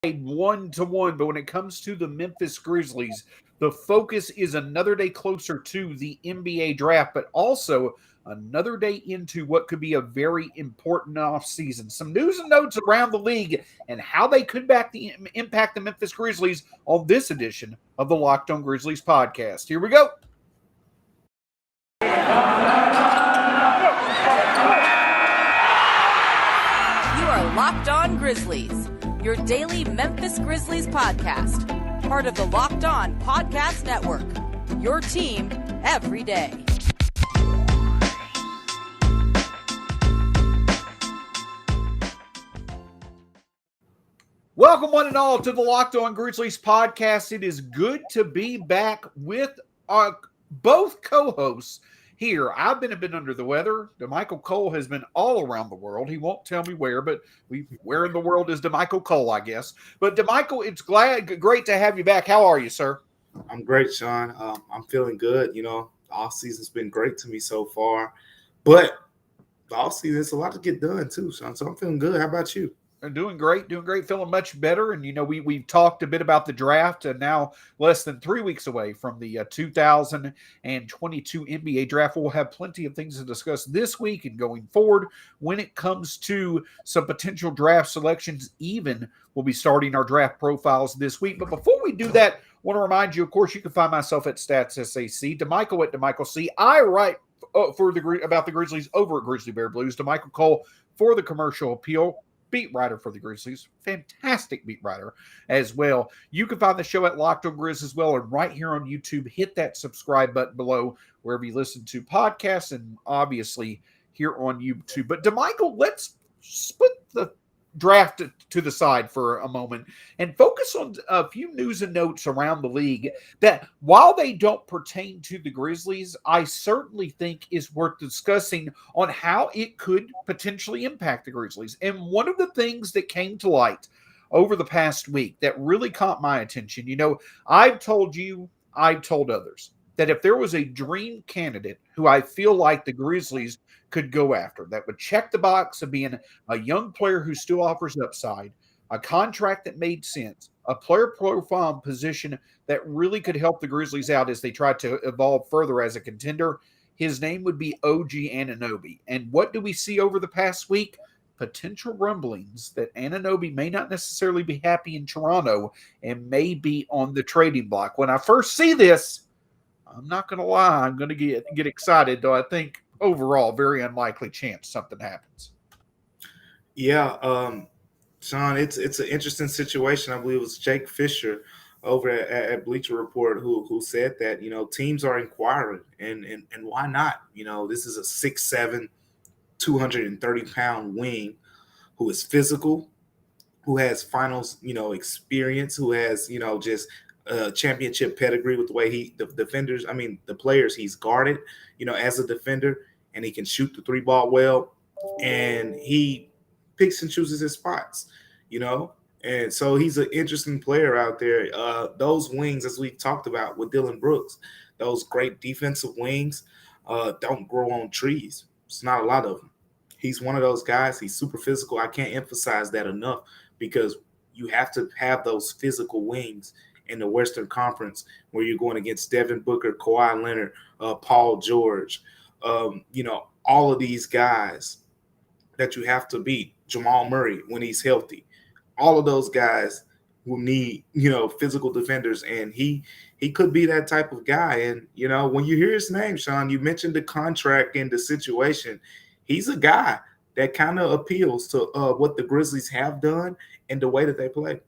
1-1, but when it comes to the Memphis Grizzlies, the focus is another day closer to the NBA draft, but also another day into what could be a very important offseason. Some news and notes around the league and how they could impact the Memphis Grizzlies on this edition of the Locked On Grizzlies podcast. Here we go. You are Locked On Grizzlies, your daily Memphis Grizzlies podcast, part of the Locked On Podcast Network, your team every day. Welcome one and all to the Locked On Grizzlies podcast. It is good to be back with our both co-hosts here. I've been a bit under the weather. Damichael Cole has been all around the world. He won't tell me where, but where in the world is Damichael Cole, I guess. But Damichael, it's great to have you back. How are you, sir? I'm great, Shawn. I'm feeling good. You know, the off-season's been great to me so far. But the off-season, there's a lot to get done too, Shawn. So I'm feeling good. How about you? Doing great, feeling much better. And, we've talked a bit about the draft, and now less than 3 weeks away from the 2022 NBA draft. We'll have plenty of things to discuss this week and going forward when it comes to some potential draft selections. Even we'll be starting our draft profiles this week. But before we do that, I want to remind you, of course, you can find myself at StatsSAC, Damichael at Damichael C. I write about the Grizzlies over at Grizzly Bear Blues. Damichael Cole for the Commercial Appeal, beat writer for the Grizzlies, fantastic beat writer as well. You can find the show at Locked On Grizz as well, and right here on YouTube, hit that subscribe button below wherever you listen to podcasts, and obviously here on YouTube. But Damichael, let's put the draft to the side for a moment and focus on a few news and notes around the league that, while they don't pertain to the Grizzlies, I certainly think is worth discussing on how it could potentially impact the Grizzlies. And one of the things that came to light over the past week that really caught my attention, I've told others that if there was a dream candidate who I feel like the Grizzlies could go after, that would check the box of being a young player who still offers upside, a contract that made sense, a player profile and position that really could help the Grizzlies out as they try to evolve further as a contender, his name would be OG Anunoby. And what do we see over the past week? Potential rumblings that Anunoby may not necessarily be happy in Toronto and may be on the trading block. When I first see this, I'm not going to lie, I'm going to get excited, though I think overall very unlikely chance something happens. Yeah, Shawn, it's an interesting situation. I believe it was Jake Fisher over at Bleacher Report who said that, teams are inquiring, and why not? This is a 6'7", 230-pound wing who is physical, who has finals, experience, who has, just championship pedigree with the way the players he's guarded, as a defender, and he can shoot the three ball well, and he picks and chooses his spots, and so he's an interesting player out there. Those wings, as we've talked about with Dillon Brooks, those great defensive wings don't grow on trees. It's not a lot of them. He's one of those guys. He's super physical. I can't emphasize that enough, because you have to have those physical wings in the Western Conference, where you're going against Devin Booker, Kawhi Leonard, Paul George, all of these guys that you have to beat, Jamal Murray when he's healthy. All of those guys will need, physical defenders, and he could be that type of guy. And, when you hear his name, Shawn, you mentioned the contract and the situation. He's a guy that kind of appeals to what the Grizzlies have done and the way that they play.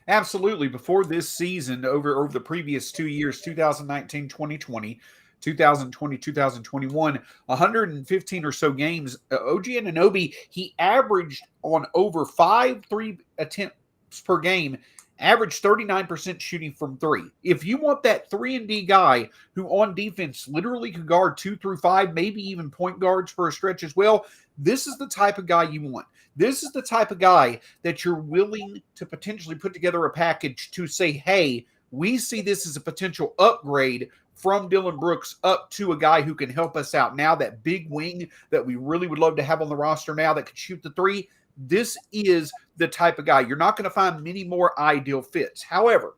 Absolutely. Before this season, over the previous 2 years, 2019, 2020, 2020, 2021, 115 or so games, OG Anunoby, he averaged on over 5 3 attempts per game, averaged 39% shooting from three. If you want that 3-and-D guy who on defense literally could guard 2 through 5, maybe even point guards for a stretch as well, this is the type of guy you want. This is the type of guy that you're willing to potentially put together a package to say, hey, we see this as a potential upgrade from Dillon Brooks up to a guy who can help us out now, that big wing that we really would love to have on the roster now that could shoot the three. This is the type of guy. You're not going to find many more ideal fits. However,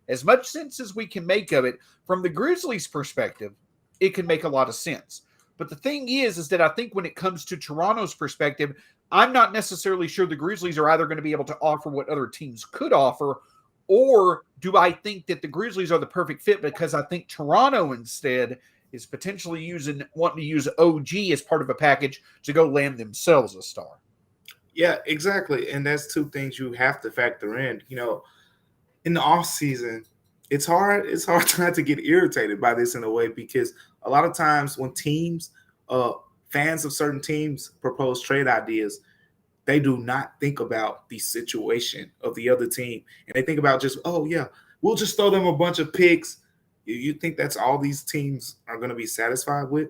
as much sense as we can make of it, from the Grizzlies' perspective, it can make a lot of sense. But the thing is that I think when it comes to Toronto's perspective, I'm not necessarily sure the Grizzlies are either going to be able to offer what other teams could offer, or do I think that the Grizzlies are the perfect fit because I think Toronto instead is potentially wanting to use OG as part of a package to go land themselves a star. Yeah, exactly. And that's two things you have to factor in. In the off season, it's hard not to get irritated by this in a way, because a lot of times when teams, fans of certain teams propose trade ideas, they do not think about the situation of the other team. And they think about just, oh yeah, we'll just throw them a bunch of picks. You think that's all these teams are going to be satisfied with?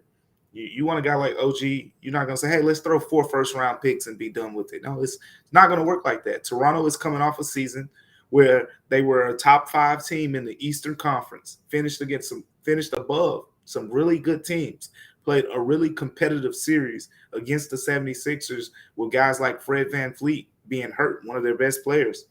You want a guy like OG, you're not going to say, hey, let's throw 4 first-round picks and be done with it. No, it's not going to work like that. Toronto is coming off a season where they were a top 5 team in the Eastern Conference, finished above some really good teams, played a really competitive series against the 76ers with guys like Fred VanVleet being hurt, one of their best players.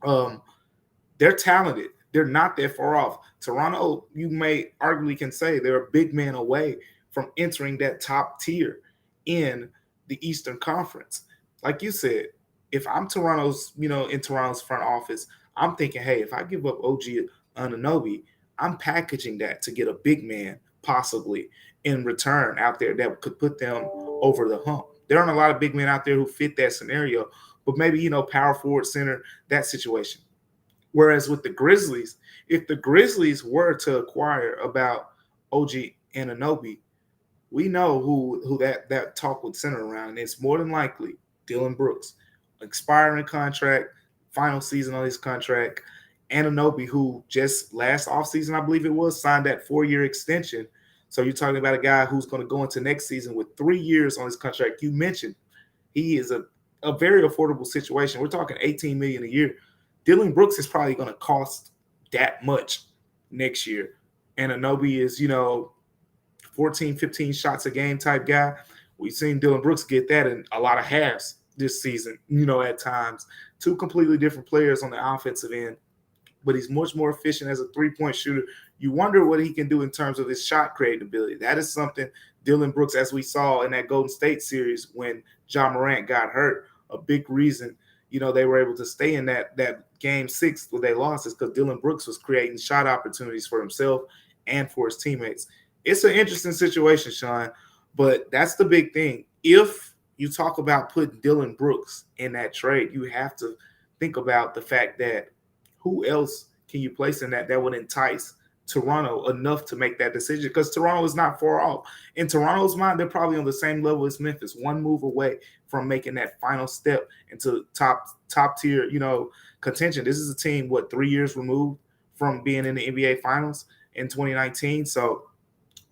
They're talented. They're not that far off. Toronto, you may arguably can say they're a big man away from entering that top tier in the Eastern Conference. Like you said, if I'm in Toronto's front office, I'm thinking, hey, if I give up OG Anunoby, I'm packaging that to get a big man possibly in return out there that could put them over the hump. There aren't a lot of big men out there who fit that scenario, but maybe, power forward, center, that situation. Whereas with the Grizzlies, if the Grizzlies were to acquire about OG Anunoby, we know who that talk would center around, and it's more than likely Dillon Brooks, expiring contract, final season on his contract. Anunoby, who just last offseason, I believe it was, signed that 4-year extension. So you're talking about a guy who's going to go into next season with 3 years on his contract. You mentioned he is a very affordable situation. We're talking $18 million a year. Dillon Brooks is probably going to cost that much next year. Anunoby is, 14, 15 shots a game type guy. We've seen Dillon Brooks get that in a lot of halves this season, at times. 2 completely different players on the offensive end, but he's much more efficient as a three-point shooter. You wonder what he can do in terms of his shot creating ability. That is something Dillon Brooks, as we saw in that Golden State series when John Morant got hurt, a big reason, they were able to stay in that game 6 where they lost is because Dillon Brooks was creating shot opportunities for himself and for his teammates. It's an interesting situation, Shawn, but that's the big thing. If you talk about putting Dillon Brooks in that trade, you have to think about the fact that who else can you place in that would entice Toronto enough to make that decision? Because Toronto is not far off. In Toronto's mind, they're probably on the same level as Memphis, one move away from making that final step into top tier, contention. This is a team, 3 years removed from being in the NBA Finals in 2019. So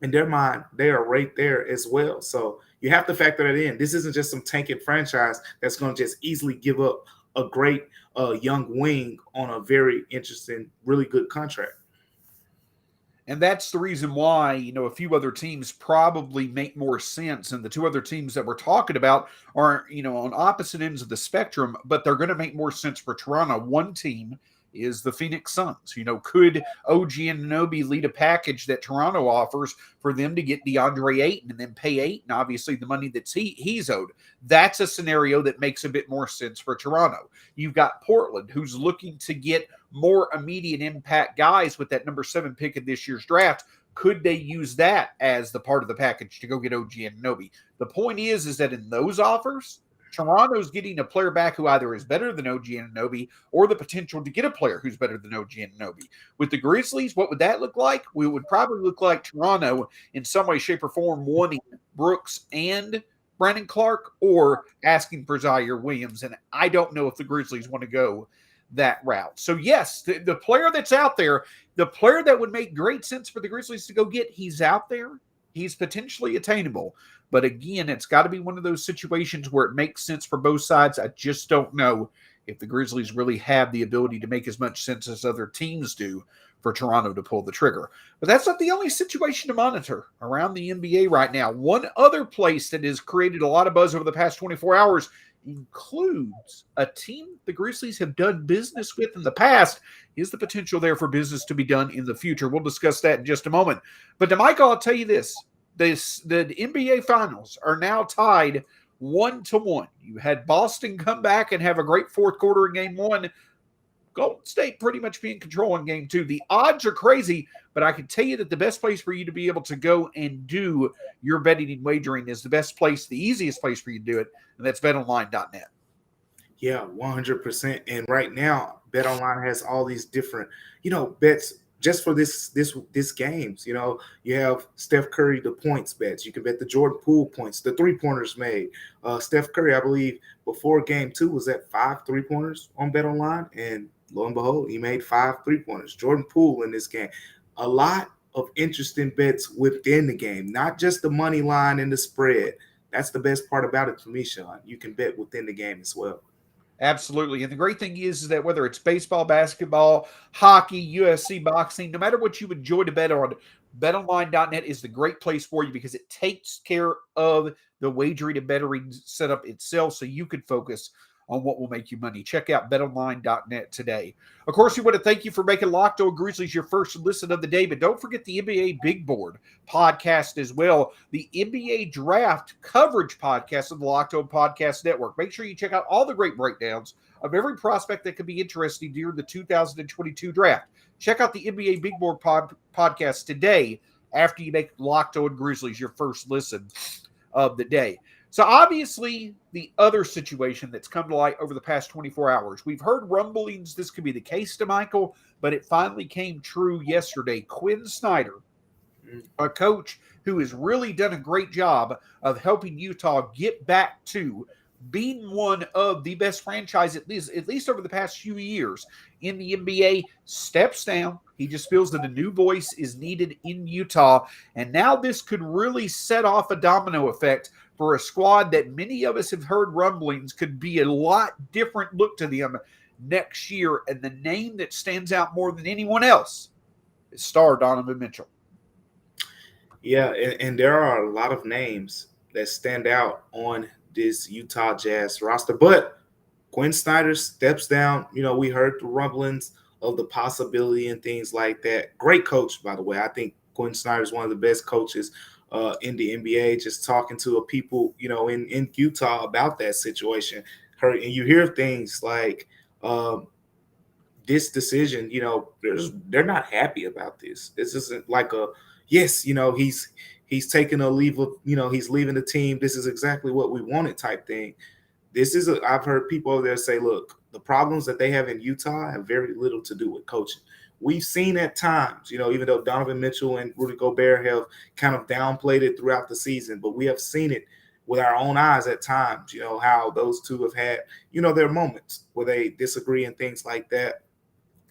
in their mind, they are right there as well. So you have to factor that in. This isn't just some tanking franchise that's going to just easily give up a great young wing on a very interesting, really good contract. And that's the reason why, a few other teams probably make more sense. And the 2 other teams that we're talking about are, on opposite ends of the spectrum, but they're going to make more sense for Toronto. One team is the Phoenix Suns. Could OG Anunoby lead a package that Toronto offers for them to get DeAndre Ayton and then pay Ayton, obviously, the money that he's owed? That's a scenario that makes a bit more sense for Toronto. You've got Portland, who's looking to get more immediate impact guys with that number 7 pick in this year's draft. Could they use that as the part of the package to go get OG Anunoby? The point is that in those offers, Toronto's getting a player back who either is better than OG Anunoby or the potential to get a player who's better than OG Anunoby. With the Grizzlies, what would that look like? We would probably look like Toronto in some way, shape, or form wanting Brooks and Brandon Clark or asking for Zaire Williams. And I don't know if the Grizzlies want to go that route. So yes, the player that's out there, the player that would make great sense for the Grizzlies to go get, he's out there. He's potentially attainable. But again, it's got to be one of those situations where it makes sense for both sides. I just don't know if the Grizzlies really have the ability to make as much sense as other teams do for Toronto to pull the trigger. But that's not the only situation to monitor around the NBA right now. One other place that has created a lot of buzz over the past 24 hours includes a team the Grizzlies have done business with in the past. Is the potential there for business to be done in the future? We'll discuss that in just a moment. But Damichael, I'll tell you this. The NBA Finals are now tied 1-1. You had Boston come back and have a great fourth quarter in game one. Golden State pretty much be in control in game two. The odds are crazy, but I can tell you that the best place for you to be able to go and do your betting and wagering is the best place, the easiest place for you to do it, and that's betonline.net. Yeah, 100%. And right now, BetOnline has all these different, bets just for this games. You have Steph Curry, the points bets. You can bet the Jordan Poole points, the 3-pointers made. Steph Curry, I believe, before game 2 was at 5 3-pointers on BetOnline, and lo and behold, he made 5 3-pointers. Jordan Poole in this game. A lot of interesting bets within the game, not just the money line and the spread. That's the best part about it for me, Shawn. You can bet within the game as well. Absolutely. And the great thing is that whether it's baseball, basketball, hockey, UFC, boxing, no matter what you enjoy to bet on, betonline.net is the great place for you because it takes care of the wagering and betting setup itself so you can focus on what will make you money. Check out betonline.net today. Of course, we want to thank you for making Locked On Grizzlies your first listen of the day, but don't forget the NBA Big Board podcast as well, the NBA Draft coverage podcast of the Locked On Podcast Network. Make sure you check out all the great breakdowns of every prospect that could be interesting during the 2022 draft. Check out the NBA Big Board podcast today after you make Locked On Grizzlies your first listen of the day. So obviously, the other situation that's come to light over the past 24 hours, we've heard rumblings this could be the case Damichael, but it finally came true yesterday. Quinn Snyder, a coach who has really done a great job of helping Utah get back to being one of the best franchise, at least over the past few years in the NBA, steps down. He just feels that a new voice is needed in Utah. And now this could really set off a domino effect for a squad that many of us have heard rumblings could be a lot different look to them next year. And the name that stands out more than anyone else is star Donovan Mitchell. Yeah, and there are a lot of names that stand out on this Utah Jazz roster, but Quinn Snyder steps down. We heard the rumblings of the possibility and things like that. Great coach, by the way. I think Quinn Snyder is one of the best coaches in the NBA. Just talking to people, in Utah about that situation, and you hear things like this decision. They're not happy about this. This isn't like he's taking a leave of, he's leaving the team. This is exactly what we wanted type thing. I've heard people over there say, look, the problems that they have in Utah have very little to do with coaching. We've seen at times, even though Donovan Mitchell and Rudy Gobert have kind of downplayed it throughout the season, but we have seen it with our own eyes at times, how those two have had, their moments where they disagree and things like that.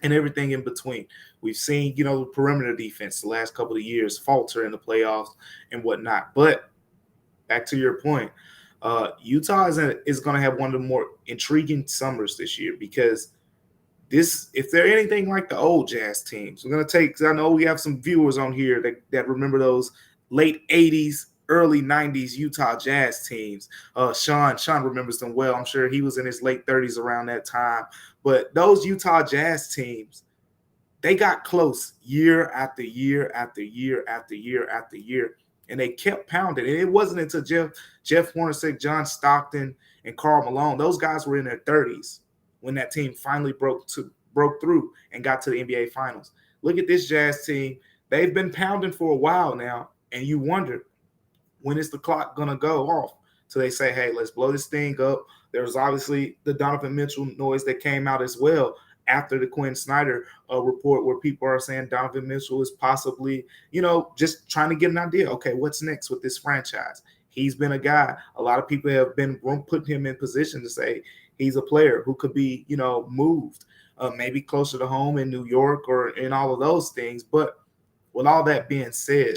And everything in between. We've seen, the perimeter defense the last couple of years falter in the playoffs and whatnot. But back to your point, Utah is going to have one of the more intriguing summers this year because if they're anything like the old Jazz teams, we're going to take – I know we have some viewers on here that remember those late 80s, early 90s Utah Jazz teams. Shawn remembers them well. I'm sure he was in his late 30s around that time. But those Utah Jazz teams, they got close year after year after year after year after year, and they kept pounding. And it wasn't until Jeff Hornacek, John Stockton, and Karl Malone, those guys were in their 30s when that team finally broke through and got to the NBA Finals. Look at this Jazz team. They've been pounding for a while now, and you wonder, when is the clock going to go off? So they say, hey, let's blow this thing up. There was obviously the Donovan Mitchell noise that came out as well after the Quinn Snyder report where people are saying Donovan Mitchell is possibly, just trying to get an idea. Okay, what's next with this franchise? He's been a guy. A lot of people have been putting him in position to say he's a player who could be, moved maybe closer to home in New York or in all of those things. But with all that being said,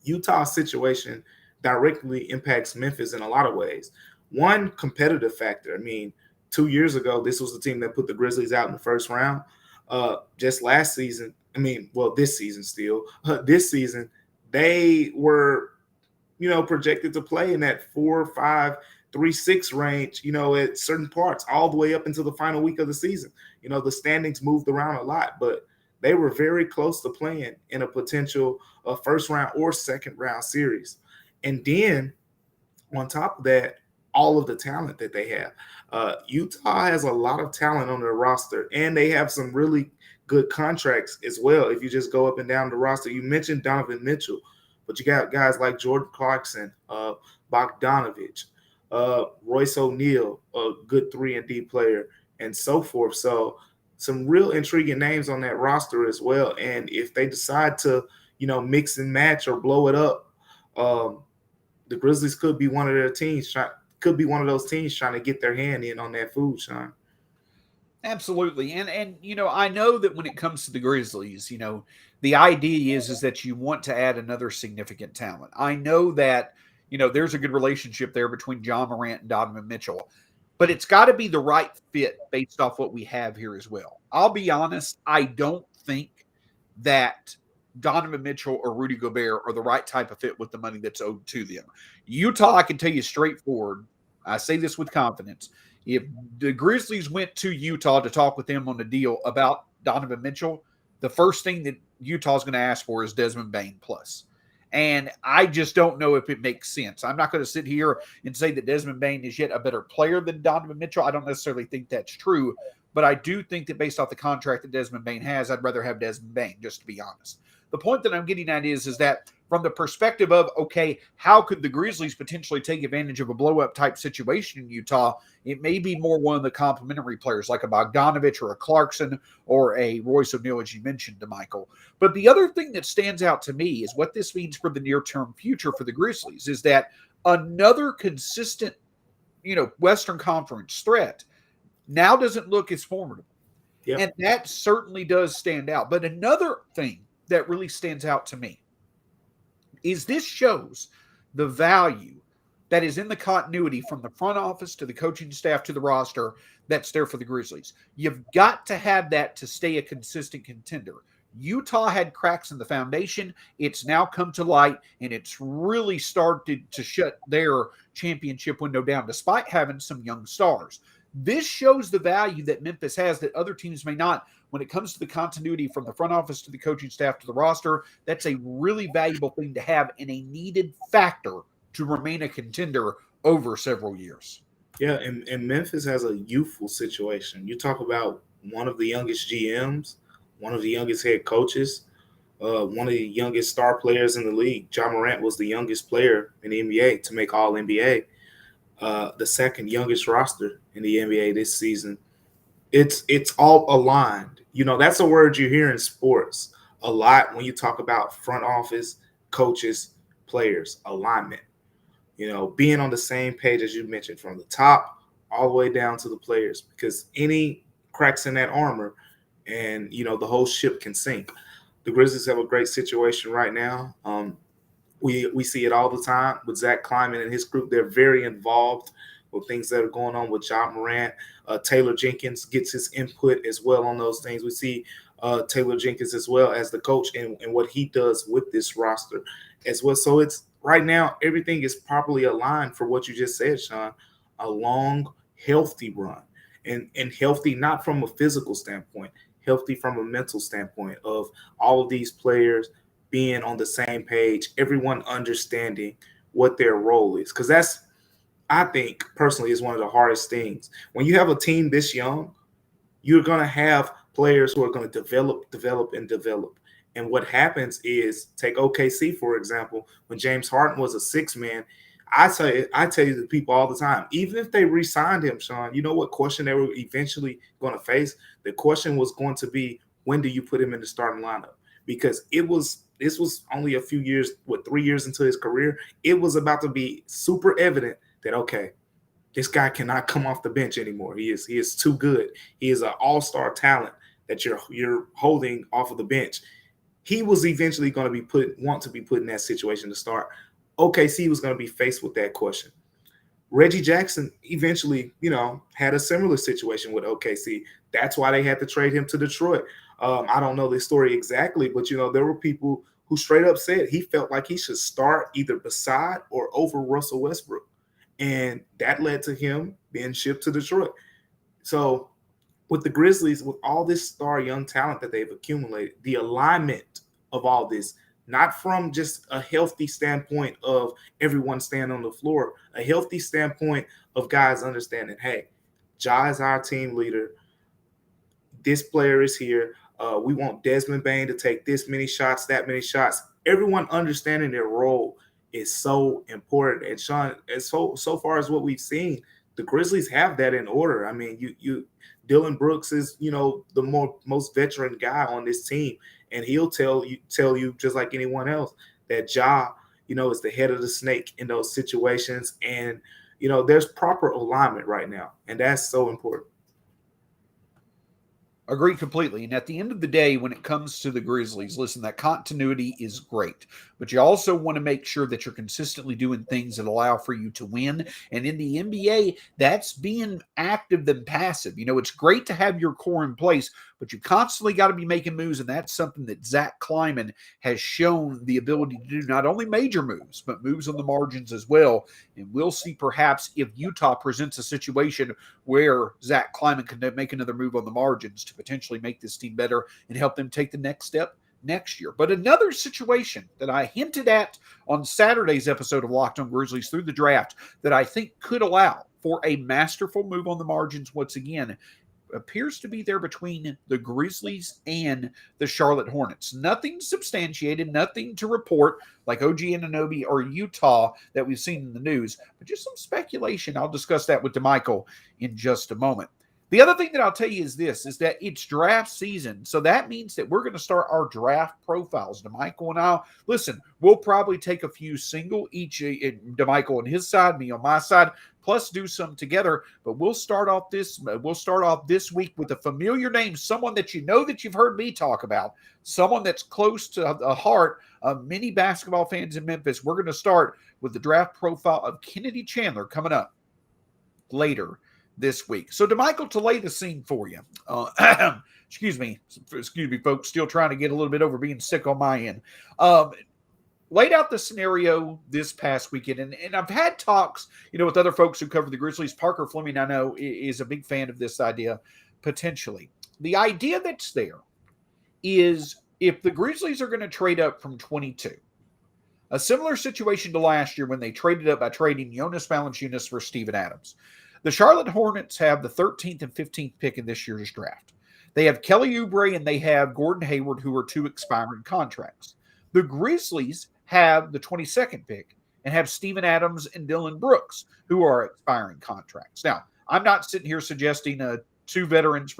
Utah's situation directly impacts Memphis in a lot of ways. One, competitive factor. I mean, 2 years ago, this was the team that put the Grizzlies out in the first round. Just last season, this season still. This season, they were, projected to play in that 4 or 5 3-6 range, at certain parts, all the way up into the final week of the season. The standings moved around a lot, but they were very close to playing in a potential first round or second round series. And then on top of that, all of the talent that they have. Utah has a lot of talent on their roster, and they have some really good contracts as well. If you just go up and down the roster, you mentioned Donovan Mitchell, but you got guys like Jordan Clarkson, Bogdanovich, Royce O'Neal, a good 3-and-D player, and so forth. So some real intriguing names on that roster as well. And if they decide to, mix and match or blow it up, the Grizzlies could be one of those teams trying to get their hand in on that food, Shawn. Absolutely. And I know that when it comes to the Grizzlies, the idea is that you want to add another significant talent. I know that, there's a good relationship there between Ja Morant and Donovan Mitchell, but it's got to be the right fit based off what we have here as well. I'll be honest, I don't think that Donovan Mitchell or Rudy Gobert are the right type of fit with the money that's owed to them. Utah, I can tell you straightforward, I say this with confidence, if the Grizzlies went to Utah to talk with them on the deal about Donovan Mitchell, the first thing that Utah is going to ask for is Desmond Bane plus. And I just don't know if it makes sense. I'm not going to sit here and say that Desmond Bane is yet a better player than Donovan Mitchell. I don't necessarily think that's true, but I do think that based off the contract that Desmond Bane has, I'd rather have Desmond Bane, just to be honest. The point that I'm getting at is that from the perspective of, okay, how could the Grizzlies potentially take advantage of a blow-up type situation in Utah? It may be more one of the complementary players like a Bogdanovich or a Clarkson or a Royce O'Neal, as you mentioned, Damichael. But the other thing that stands out to me is what this means for the near-term future for the Grizzlies is that another consistent, Western Conference threat now doesn't look as formidable. Yep. And that certainly does stand out. But another thing that really stands out to me is this shows the value that is in the continuity from the front office to the coaching staff to the roster that's there for the Grizzlies. You've got to have that to stay a consistent contender. Utah had cracks in the foundation. It's now come to light, and it's really started to shut their championship window down despite having some young stars. This shows the value that Memphis has that other teams may not. When it comes to the continuity from the front office to the coaching staff to the roster, that's a really valuable thing to have and a needed factor to remain a contender over several years. Yeah, and Memphis has a youthful situation. You talk about one of the youngest GMs, one of the youngest head coaches, one of the youngest star players in the league. Ja Morant was the youngest player in the NBA to make All-NBA, the second youngest roster in the NBA this season. It's all aligned. That's a word you hear in sports a lot when you talk about front office, coaches, players, alignment. Being on the same page as you mentioned, from the top all the way down to the players, because any cracks in that armor and, the whole ship can sink. The Grizzlies have a great situation right now. We see it all the time with Zach Kleiman and his group. They're very involved with things that are going on with Ja Morant. Taylor Jenkins gets his input as well on those things. We see Taylor Jenkins as well as the coach and what he does with this roster as well. So it's right now, everything is properly aligned for what you just said, Shawn. A long, healthy run. And healthy not from a physical standpoint, healthy from a mental standpoint of all of these players being on the same page, everyone understanding what their role is. Because that's, I think, personally, is one of the hardest things. When you have a team this young, you're going to have players who are going to develop. And what happens is, take OKC, for example, when James Harden was a six-man, I tell you the people all the time, even if they re-signed him, Shawn, you know what question they were eventually going to face? The question was going to be, when do you put him in the starting lineup? Because this was only a few years, 3 years into his career, it was about to be super evident that, okay, this guy cannot come off the bench anymore. He is too good. He is an all-star talent that you're holding off of the bench. He was eventually going to want to be put in that situation to start. OKC was going to be faced with that question. Reggie Jackson eventually, had a similar situation with OKC. That's why they had to trade him to Detroit. I don't know the story exactly, but, there were people who straight up said he felt like he should start either beside or over Russell Westbrook. And that led to him being shipped to Detroit. So with the Grizzlies, with all this star young talent that they've accumulated, the alignment of all this, not from just a healthy standpoint of everyone staying on the floor, a healthy standpoint of guys understanding, hey, Ja is our team leader. This player is here. We want Desmond Bane to take this many shots, that many shots. Everyone understanding their role is so important. And Shawn, as so far as what we've seen, the Grizzlies have that in order. I mean, you Dylan Brooks is, the most veteran guy on this team, and he'll tell you just like anyone else that Ja, is the head of the snake in those situations. And there's proper alignment right now, and that's so important. Agreed completely. And at the end of the day, when it comes to the Grizzlies, listen, that continuity is great, but you also want to make sure that you're consistently doing things that allow for you to win. And in the NBA, that's being active than passive. It's great to have your core in place, but you constantly got to be making moves. And that's something that Zach Kleiman has shown the ability to do, not only major moves, but moves on the margins as well. And we'll see perhaps if Utah presents a situation where Zach Kleiman can make another move on the margins to potentially make this team better and help them take the next step next year. But another situation that I hinted at on Saturday's episode of Locked On Grizzlies through the draft that I think could allow for a masterful move on the margins once again appears to be there between the Grizzlies and the Charlotte Hornets. Nothing substantiated, nothing to report like OG Anunoby or Utah that we've seen in the news, but just some speculation. I'll discuss that with Damichael in just a moment. The other thing that I'll tell you is this, is that it's draft season. So that means that we're going to start our draft profiles. Damichael and I, listen, we'll probably take a few single each, Damichael on his side, me on my side, plus do some together. But we'll start off this week with a familiar name, someone that that you've heard me talk about, someone that's close to the heart of many basketball fans in Memphis. We're going to start with the draft profile of Kennedy Chandler coming up later this week. So, Damichael, to lay the scene for you, excuse me, folks, still trying to get a little bit over being sick on my end. Laid out the scenario this past weekend, and I've had talks, with other folks who cover the Grizzlies. Parker Fleming, I know, is a big fan of this idea, potentially. The idea that's there is if the Grizzlies are going to trade up from 22, a similar situation to last year when they traded up by trading Jonas Valanciunas for Steven Adams. The Charlotte Hornets have the 13th and 15th pick in this year's draft. They have Kelly Oubre and they have Gordon Hayward, who are two expiring contracts. The Grizzlies have the 22nd pick and have Steven Adams and Dylan Brooks, who are expiring contracts. Now, I'm not sitting here suggesting a two veterans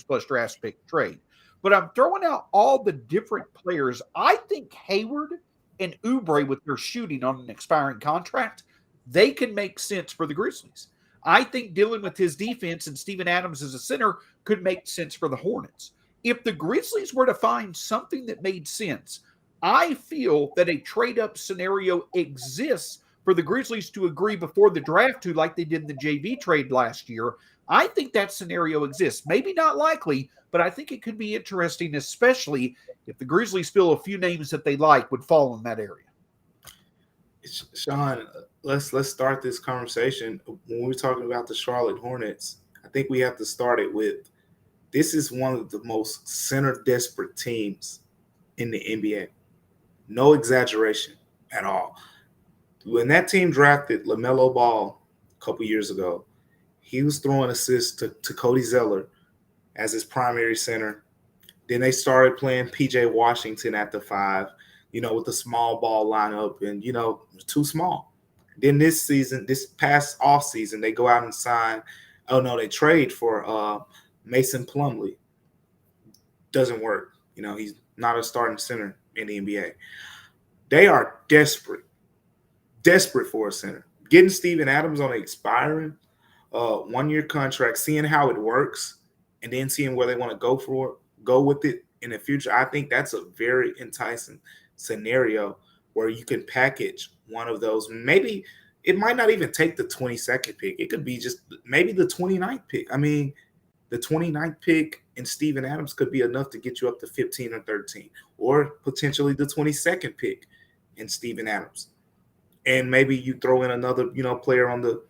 plus draft pick trade, but I'm throwing out all the different players. I think Hayward and Oubre, with their shooting on an expiring contract, they can make sense for the Grizzlies. I think Dylan with his defense and Steven Adams as a center could make sense for the Hornets. If the Grizzlies were to find something that made sense, I feel that a trade-up scenario exists for the Grizzlies to agree before the draft to, like they did in the JV trade last year. I think that scenario exists. Maybe not likely, but I think it could be interesting, especially if the Grizzlies feel a few names that they like would fall in that area. Shawn, let's start this conversation. When we're talking about the Charlotte Hornets, I think we have to start it with, this is one of the most center desperate teams in the NBA. No exaggeration at all. When that team drafted LaMelo Ball a couple years ago, he was throwing assists to Cody Zeller as his primary center. Then they started playing PJ Washington at the 5, with the small ball lineup, and, too small. Then this past offseason, they go out and sign, they trade for Mason Plumlee. Doesn't work. He's not a starting center in the NBA. They are desperate for a center. Getting Steven Adams on an expiring 1-year contract, seeing how it works, and then seeing where they want to go with it in the future. I think that's a very enticing scenario where you can package one of those. Maybe it might not even take the 22nd pick. It could be just maybe the 29th pick. I mean, the 29th pick and Steven Adams could be enough to get you up to 15 or 13, or potentially the 22nd pick and Steven Adams. and maybe you throw in another, player on the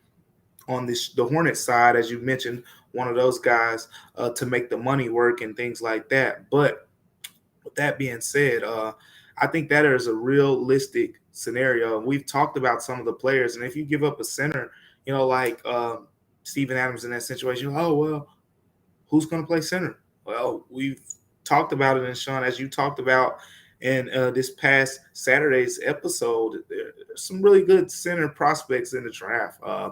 Hornets side, as you mentioned, one of those guys to make the money work and things like that. But with that being said, I think that is a realistic scenario. We've talked about some of the players, and if you give up a center, like Steven Adams in that situation, oh, well, who's going to play center? Well, we've talked about it, and Shawn, as you talked about in this past Saturday's episode, there's some really good center prospects in the draft. I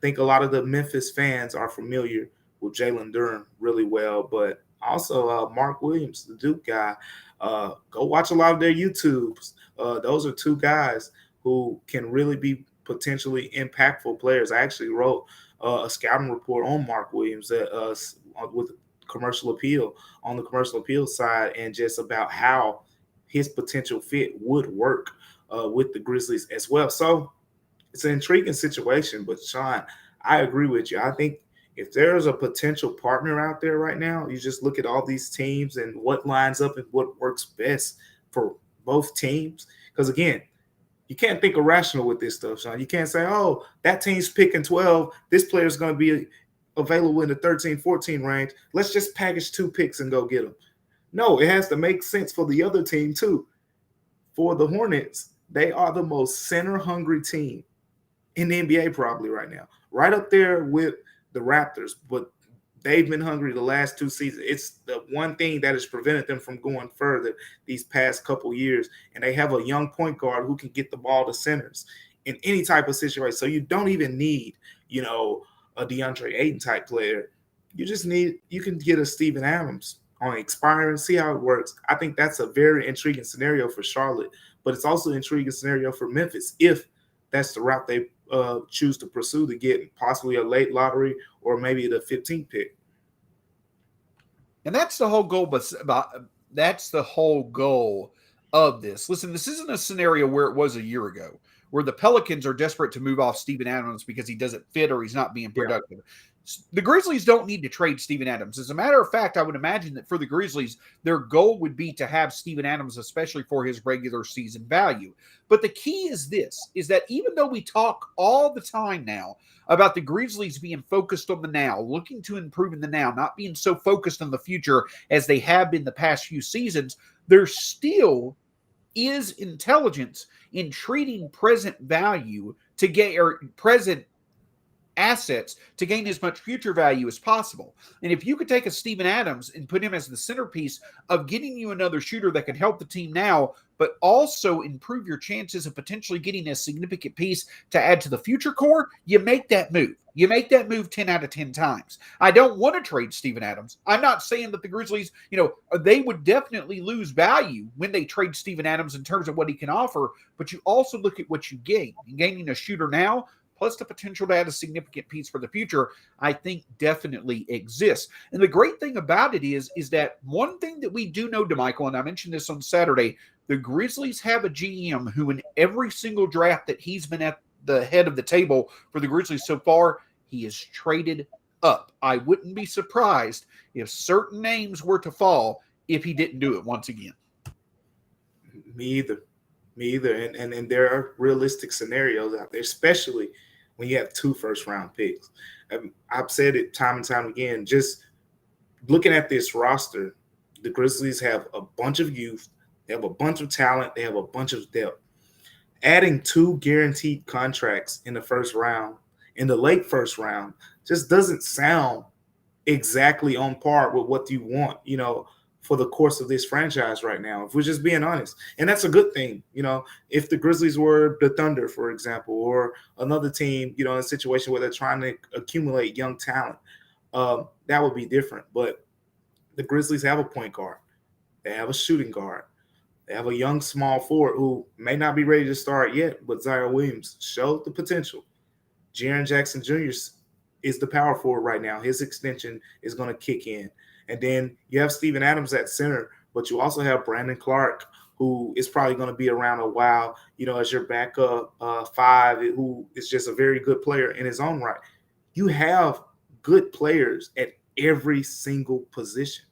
think a lot of the Memphis fans are familiar with Jalen Durham really well, but also Mark Williams, the Duke guy. Go watch a lot of their YouTubes. Those are two guys who can really be potentially impactful players. I actually wrote a scouting report on Mark Williams with commercial appeal on the commercial appeal side, and just about how his potential fit would work with the Grizzlies as well. So it's an intriguing situation, but Shawn, I agree with you. I think if there's a potential partner out there right now, you just look at all these teams and what lines up and what works best for both teams. Because again, you can't think irrational with this stuff, Shawn. You can't say, oh, that team's picking 12. This player's going to be available in the 13, 14 range. Let's just package 2 picks and go get them. No, it has to make sense for the other team too. For the Hornets, they are the most center-hungry team in the NBA probably right now. Right up there with the Raptors, but they've been hungry the last 2 seasons. It's the one thing that has prevented them from going further these past couple years. And they have a young point guard who can get the ball to centers in any type of situation. So you don't even need, a DeAndre Ayton type player. You can get a Steven Adams on expiring, see how it works. I think that's a very intriguing scenario for Charlotte, but it's also an intriguing scenario for Memphis if that's the route they choose to pursue to get possibly a late lottery or maybe the 15th pick. And that's the whole goal, but that's the whole goal of this. Listen, this isn't a scenario where it was a year ago, where the Pelicans are desperate to move off Steven Adams because he doesn't fit or he's not being productive. Yeah. The Grizzlies don't need to trade Steven Adams. As a matter of fact, I would imagine that for the Grizzlies, their goal would be to have Steven Adams, especially for his regular season value. But the key is this, is that even though we talk all the time now about the Grizzlies being focused on the now, looking to improve in the now, not being so focused on the future as they have been the past few seasons, there still is intelligence in treating present value to get, or present assets to gain as much future value as possible. And if you could take a Steven Adams and put him as the centerpiece of getting you another shooter that could help the team now, but also improve your chances of potentially getting a significant piece to add to the future core, you make that move. You make that move 10 out of 10 times. I don't want to trade Steven Adams. I'm not saying that the Grizzlies, they would definitely lose value when they trade Steven Adams in terms of what he can offer, but you also look at what you gain. And gaining a shooter now, plus the potential to add a significant piece for the future, I think definitely exists. And the great thing about it is that one thing that we do know, Damichael, and I mentioned this on Saturday, the Grizzlies have a GM who in every single draft that he's been at the head of the table for the Grizzlies so far, he has traded up. I wouldn't be surprised if certain names were to fall if he didn't do it once again. Me either. And there are realistic scenarios out there, especially when you have 2 first-round picks. I've said it time and time again, just looking at this roster, the Grizzlies have a bunch of youth, they have a bunch of talent, they have a bunch of depth. Adding 2 guaranteed contracts in the first round, in the late first round, just doesn't sound exactly on par with what you want, for the course of this franchise right now, if we're just being honest. And that's a good thing. If the Grizzlies were the Thunder, for example, or another team, in a situation where they're trying to accumulate young talent, that would be different. But the Grizzlies have a point guard. They have a shooting guard. They have a young small forward who may not be ready to start yet, but Zion Williams showed the potential. Jaren Jackson Jr. is the power forward right now. His extension is going to kick in. And then you have Steven Adams at center, but you also have Brandon Clark, who is probably going to be around a while, as your backup 5, who is just a very good player in his own right. You have good players at every single position.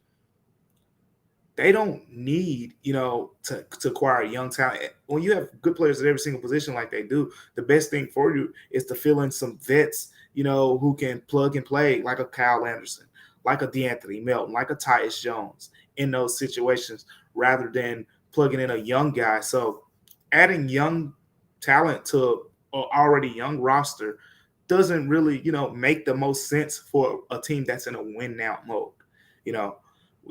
they don't need, to acquire young talent. When you have good players at every single position like they do, the best thing for you is to fill in some vets, who can plug and play, like a Kyle Anderson, like a DeAnthony Melton, like a Tyus Jones in those situations, rather than plugging in a young guy. So adding young talent to an already young roster doesn't really, make the most sense for a team that's in a win now mode.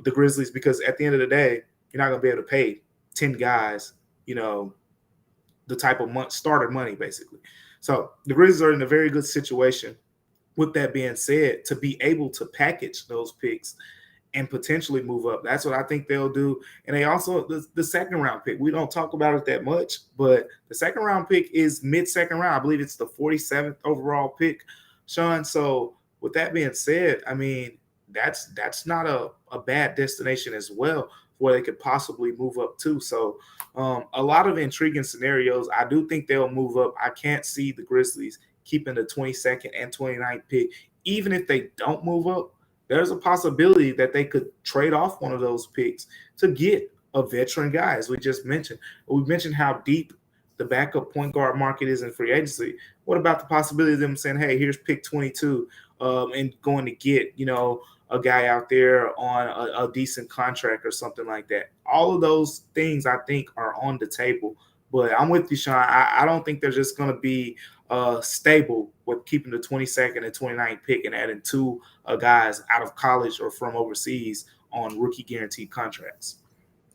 The Grizzlies, because at the end of the day, you're not going to be able to pay 10 guys, the type of starter money, basically. So the Grizzlies are in a very good situation. With that being said, to be able to package those picks and potentially move up, that's what I think they'll do. And they also, the second round pick, we don't talk about it that much, but the second round pick is mid-second round. I believe it's the 47th overall pick, Shawn. So with that being said, I mean, that's not a bad destination as well where they could possibly move up to. So a lot of intriguing scenarios. I do think they'll move up. I can't see the Grizzlies keeping the 22nd and 29th pick. Even if they don't move up, there's a possibility that they could trade off one of those picks to get a veteran guy, as we just mentioned. We mentioned how deep the backup point guard market is in free agency. What about the possibility of them saying, hey, here's pick 22 and going to get, a guy out there on a decent contract or something like that? All of those things I think are on the table. But I'm with you, Shawn. I don't think they're just going to be stable with keeping the 22nd and 29th pick and adding two guys out of college or from overseas on rookie guaranteed contracts.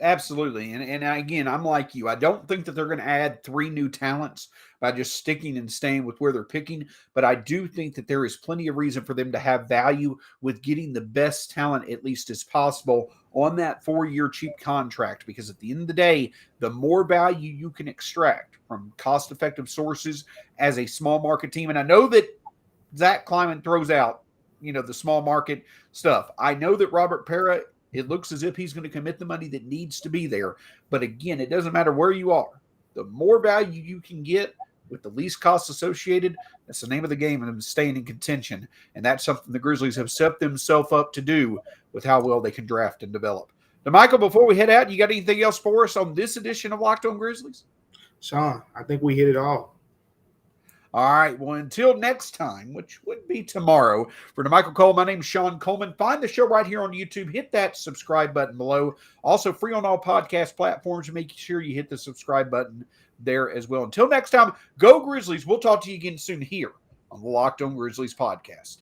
Absolutely. And again, I'm like you. I don't think that they're going to add 3 new talents by just sticking and staying with where they're picking. But I do think that there is plenty of reason for them to have value with getting the best talent, at least as possible, on that 4-year cheap contract. Because at the end of the day, the more value you can extract from cost-effective sources as a small market team. And I know that Zach Kleiman throws out, the small market stuff. I know that Robert Parra, it looks as if he's going to commit the money that needs to be there. But again, it doesn't matter where you are. The more value you can get with the least costs associated, that's the name of the game and staying in contention. And that's something the Grizzlies have set themselves up to do with how well they can draft and develop. Damichael, before we head out, you got anything else for us on this edition of Locked On Grizzlies? Shawn, I think we hit it all. All right. Well, until next time, which would be tomorrow, for Damichael Cole, my name is Shawn Coleman. Find the show right here on YouTube. Hit that subscribe button below. Also free on all podcast platforms. Make sure you hit the subscribe button there as well. Until next time, go Grizzlies. We'll talk to you again soon here on the Locked On Grizzlies podcast.